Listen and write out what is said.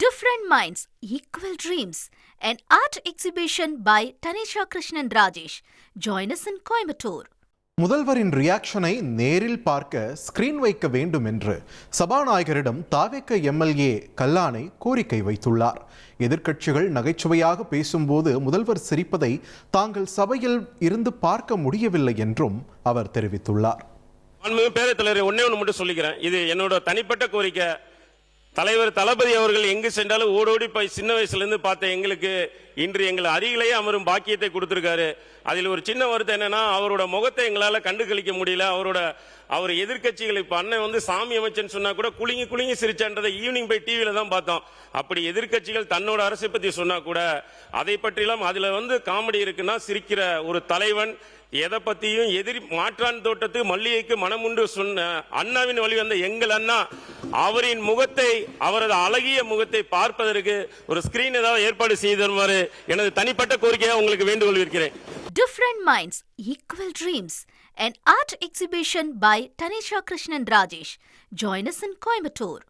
Different Minds, Equal Dreams, an art exhibition by Tanisha Krishnan Rajesh. Join us in Coimbatore. முதல்வரின் ரியாக்ஷனை நேரில் பார்க்க screen வைக்க வேண்டும் என்று சபாநாயகரிடம் தாவேக எம்எல்ஏ கல்லானை கோரிக்கை வைத்துள்ளார். எதிர்க்கட்சிகள் நகைச்சுவையாக பேசும்போது முதல்வர் சிரிப்பதை தாங்கள் சபையில் இருந்து பார்க்க முடியவில்லை என்றும் அவர் தெரிவித்துள்ளார். பேரவைத் தலைவர் ஒன்னே ஒன்று மட்டும் சொல்லிக்கிறேன். இது என்னோட தனிப்பட்ட கோரிக்கை. தலைவர் தளபதி அவர்கள் எங்கு சென்றாலும் ஓடோடி போய் சின்ன வயசுலேருந்து பார்த்த எங்களுக்கு இன்று எங்கள் அருகிலேயே அமரும் பாக்கியத்தை கொடுத்துருக்காரு. அதில் ஒரு சின்ன வருத்தம் என்னன்னா, அவரோட முகத்தை எங்களால் கண்டு கழிக்க முடியல. அவர் எதிர்கட்சிகள் இப்போ அண்ணன் சாமி அமைச்சன்னு சொன்னா கூட குலுங்கி குலுங்கி சிரிச்சன்றதை ஈவினிங் போய் டிவியில தான் பார்த்தோம். அப்படி எதிர்கட்சிகள் தன்னோட அரசை பற்றி சொன்னா கூட அதை பற்றிலாம் அதுல காமெடி இருக்குன்னா, சிரிக்கிற ஒரு தலைவன் எதை பத்தியும் எதிரி மாற்றான் தோட்டத்து மல்லிகைக்கு மனமுண்டு சொன்ன அண்ணாவின் வழி வந்த எங்கள் அண்ணா அவரின் முகத்தை, அவரது அழகிய முகத்தை பார்ப்பதற்கு ஒரு ஸ்கிரீன் ஏதாவது ஏற்பாடு செய்து தருமாறு எனது தனிப்பட்ட கோரிக்கையாக உங்களுக்கு வேண்டுகோள் இருக்கிறேன். Different Minds, Equal Dreams, an art exhibition by Tanisha Krishnan Rajesh. Join us in Coimbatore.